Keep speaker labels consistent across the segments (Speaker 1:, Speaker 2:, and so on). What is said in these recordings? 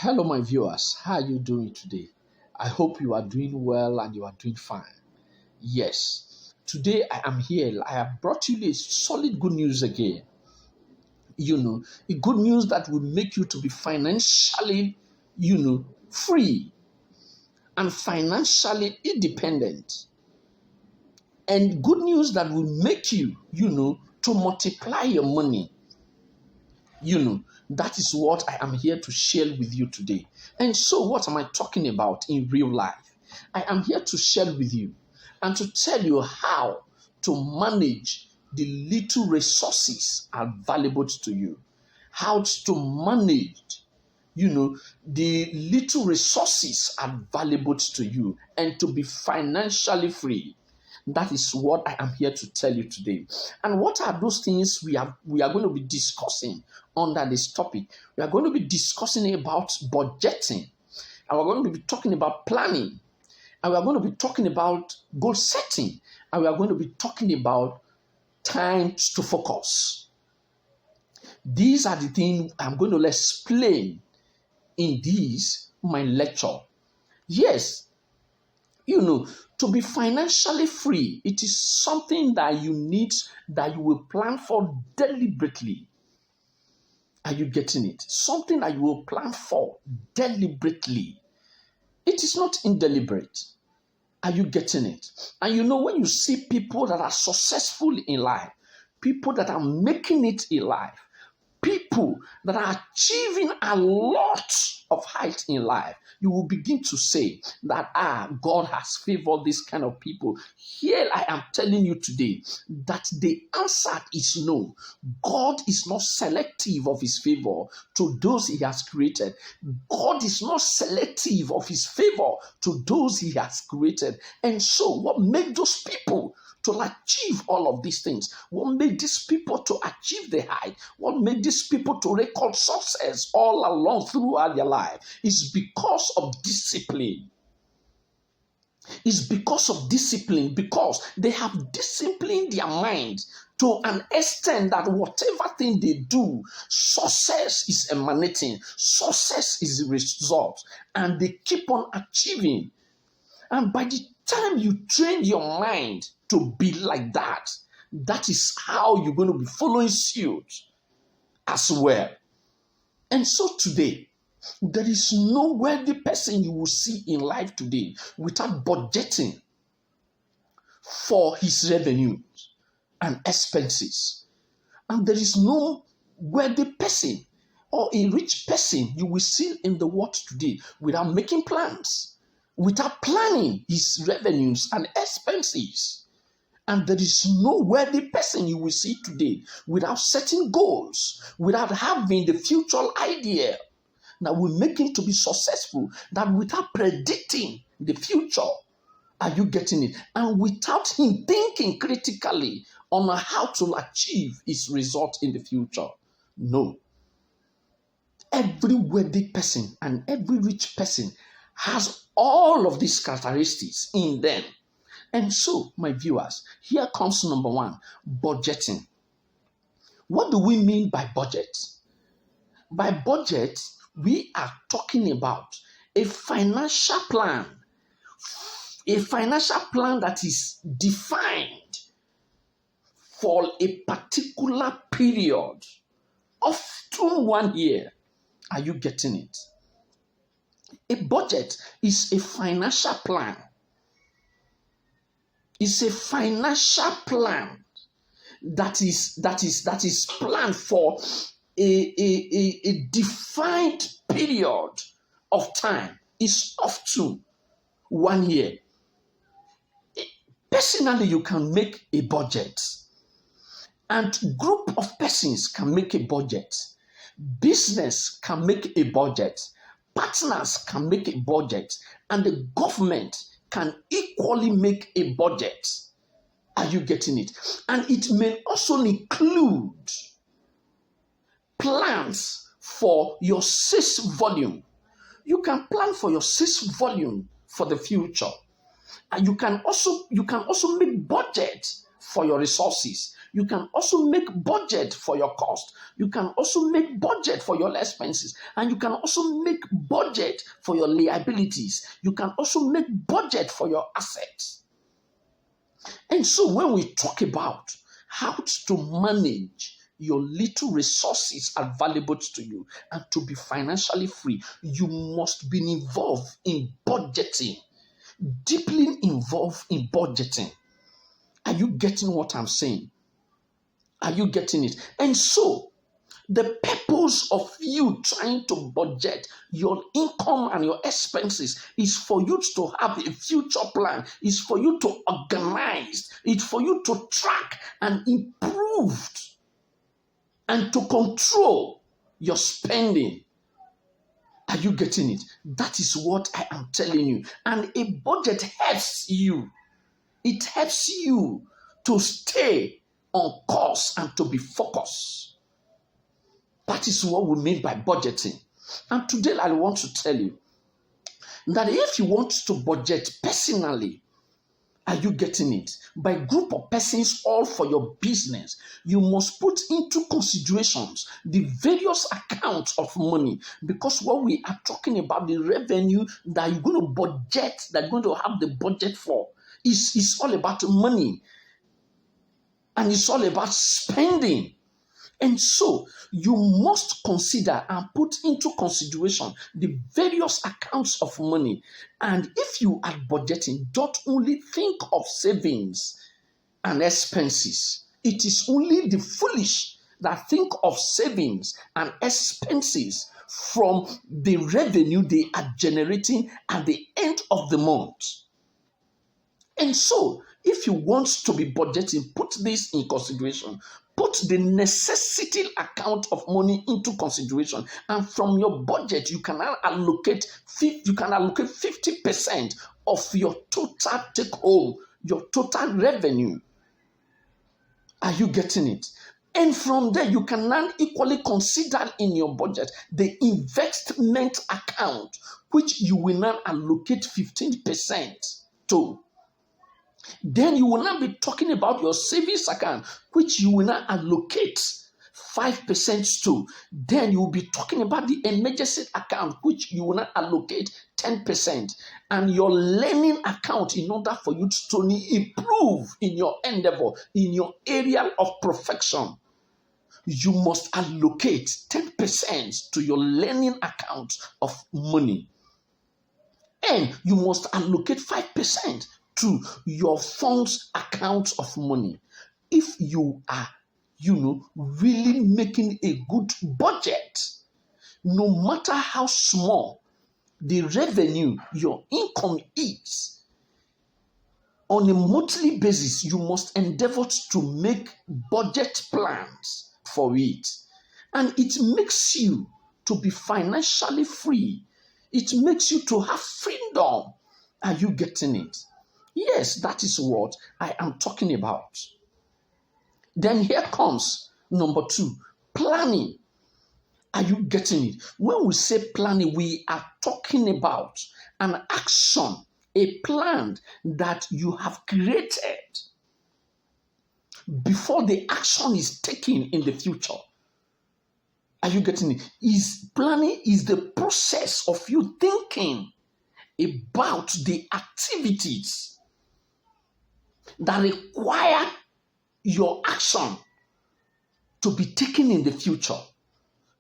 Speaker 1: Hello, my viewers. How are you doing today? I hope you are doing well and you are doing fine. Yes, today I am here. I have brought you a solid good news again. A good news that will make you to be financially, free and financially independent. And good news that will make you, to multiply your money. That is what I am here to share with you today. And so, what am I talking about in real life? I am here to share with you and to tell you how to manage the little resources available to you. How to manage, the little resources available to you and to be financially free. That is what I am here to tell you today. And what are those things we are going to be discussing under this topic? We are going to be discussing about budgeting. And we're going to be talking about planning. And we are going to be talking about goal setting. And we are going to be talking about time to focus. These are the things I'm going to explain in my lecture. Yes, to be financially free, it is something that you need, that you will plan for deliberately. Are you getting it? Something that you will plan for deliberately. It is not indeliberate. Are you getting it? And when you see people that are successful in life, people that are making it in life, people that are achieving a lot of height in life, you will begin to say that, God has favored this kind of people. Here I am telling you today that the answer is no. God is not selective of his favor to those he has created. God is not selective of his favor to those he has created. And so what made those people to achieve all of these things? What made these people to achieve the height? What made these people to record success all along throughout their life? Is because of discipline. It's because of discipline, because they have disciplined their mind to an extent that whatever thing they do, success is emanating, success is the result, and they keep on achieving. And by the time you train your mind to be like that, that is how you're going to be following suit as well. And so today, there is no wealthy person you will see in life today without budgeting for his revenues and expenses. And there is no wealthy person or a rich person you will see in the world today without making plans, without planning his revenues and expenses. And there is no wealthy person you will see today without setting goals, without having the future idea that will make him to be successful, that without predicting the future. Are you getting it? And without him thinking critically on how to achieve his result in the future. No. Every wealthy person and every rich person has all of these characteristics in them. And so, my viewers, here comes number one, budgeting. What do we mean by budget? By budget, we are talking about a financial plan that is defined for a particular period, often 1 year. Are you getting it? A budget is a financial plan. It's a financial plan that is planned for a defined period of time. Is up to 1 year. Personally, you can make a budget, and group of persons can make a budget. Business can make a budget. Partners can make a budget, and the government can equally make a budget. Are you getting it? And it may also include plans for your sales volume. You can plan for your sales volume for the future. And you can also make budget for your resources. You can also make budget for your cost. You can also make budget for your expenses. And you can also make budget for your liabilities. You can also make budget for your assets. And so when we talk about how to manage your little resources available to you and to be financially free, you must be involved in budgeting, deeply involved in budgeting. Are you getting what I'm saying? Are you getting it? And so, the purpose of you trying to budget your income and your expenses is for you to have a future plan, is for you to organize, it's for you to track and improve and to control your spending. Are you getting it? That is what I am telling you. And a budget helps you. It helps you to stay on course and to be focused. That is what we mean by budgeting. And today I want to tell you that if you want to budget personally, are you getting it? By group of persons, all for your business, you must put into considerations the various accounts of money, because what we are talking about, the revenue that you're going to budget, that you're going to have the budget for, is all about money. And it's all about spending. And so you must consider and put into consideration the various accounts of money. And if you are budgeting, don't only think of savings and expenses. It is only the foolish that think of savings and expenses from the revenue they are generating at the end of the month. And so, if you want to be budgeting, put this in consideration. Put the necessity account of money into consideration, and from your budget, you can allocate 50% of your total take home, your total revenue. Are you getting it? And from there, you can now equally consider in your budget the investment account, which you will now allocate 15% to. Then you will not be talking about your savings account, which you will not allocate 5% to. Then you will be talking about the emergency account, which you will not allocate 10%. And your learning account, in order for you to improve in your endeavor, in your area of perfection, you must allocate 10% to your learning account of money. And you must allocate 5% to your funds account of money. If you are, really making a good budget, no matter how small the revenue, your income is, on a monthly basis, you must endeavor to make budget plans for it. And it makes you to be financially free. It makes you to have freedom. Are you getting it? Yes, that is what I am talking about. Then here comes number 2, planning. Are you getting it? When we say planning, we are talking about an action, a plan that you have created before the action is taken in the future. Are you getting it? Planning is the process of you thinking about the activities that require your action to be taken in the future.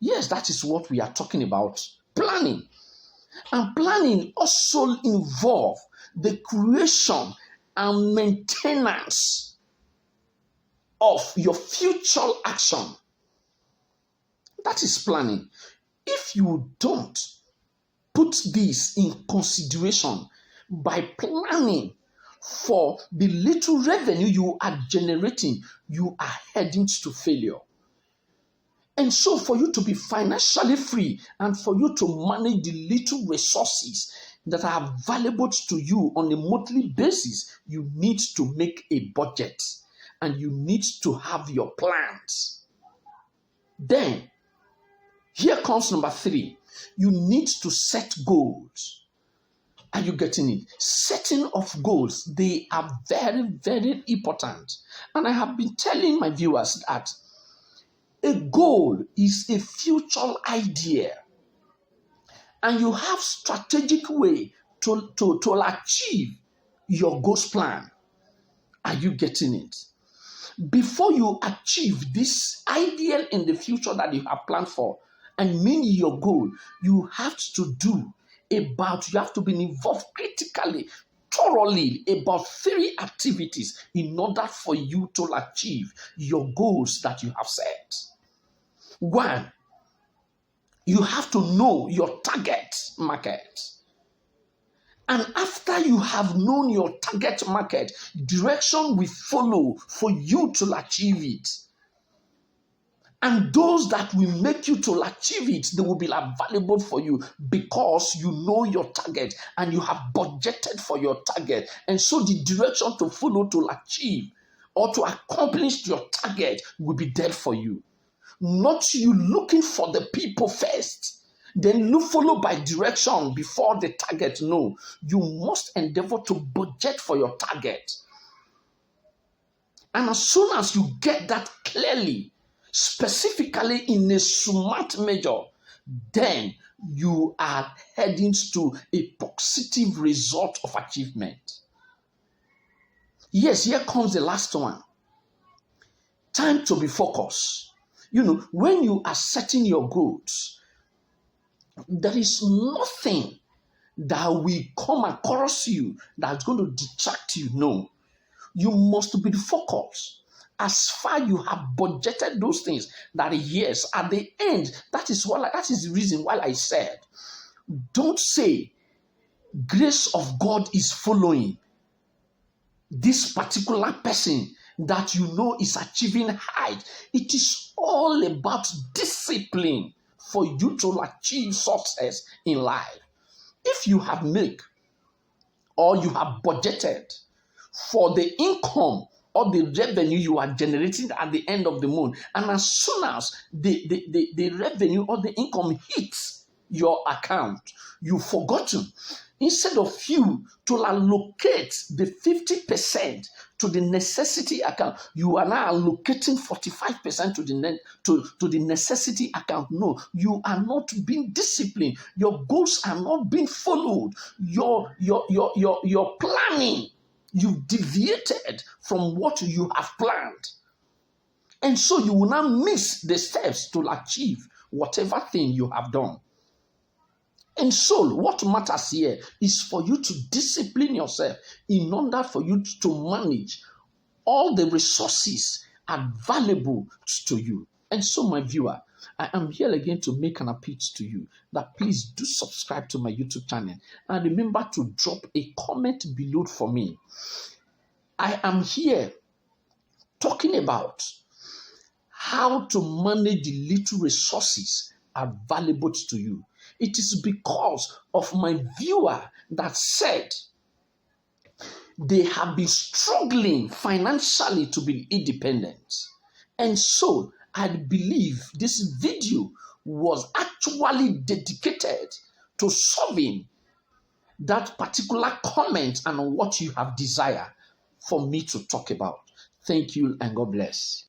Speaker 1: Yes, that is what we are talking about, planning. And planning also involves the creation and maintenance of your future action. That is planning. If you don't put this in consideration by planning for the little revenue you are generating, you are heading to failure. And so for you to be financially free and for you to manage the little resources that are available to you on a monthly basis, you need to make a budget and you need to have your plans. Then, here comes number 3. You need to set goals. Are you getting it? Setting of goals, they are very, very important. And I have been telling my viewers that a goal is a future idea, and you have strategic way to achieve your goals plan. Are you getting it? Before you achieve this ideal in the future that you have planned for and mean your goal, you have to be involved critically, thoroughly about 3 activities in order for you to achieve your goals that you have set. 1, you have to know your target market. And after you have known your target market, direction will follow for you to achieve it. And those that will make you to achieve it, they will be available for you because you know your target and you have budgeted for your target. And so the direction to follow to achieve or to accomplish your target will be there for you. Not you looking for the people first, then look followed by direction before the target. No, you must endeavor to budget for your target. And as soon as you get that clearly, specifically in a smart measure, then you are heading to a positive result of achievement. Yes, here comes the last one. Time to be focused. When you are setting your goals, there is nothing that will come across you that's going to distract you. No, you must be focused. As far you have budgeted those things, that yes, at the end, that is the reason why I said, don't say grace of God is following this particular person that you know is achieving height. It is all about discipline for you to achieve success in life. If you have made or you have budgeted for the income or the revenue you are generating at the end of the month, and as soon as the revenue or the income hits your account, you've forgotten. Instead of you to allocate the 50% to the necessity account, you are now allocating 45% to the necessity account. No, you are not being disciplined. Your goals are not being followed. Your planning, you've deviated from what you have planned. And so you will now miss the steps to achieve whatever thing you have done. And so what matters here is for you to discipline yourself in order for you to manage all the resources available to you. And so, my viewer, I am here again to make an appeal to you that please do subscribe to my YouTube channel and remember to drop a comment below for me. I am here talking about how to manage the little resources available to you. It is because of my viewer that said they have been struggling financially to be independent. And so I believe this video was actually dedicated to solving that particular comment and what you have desired for me to talk about. Thank you and God bless.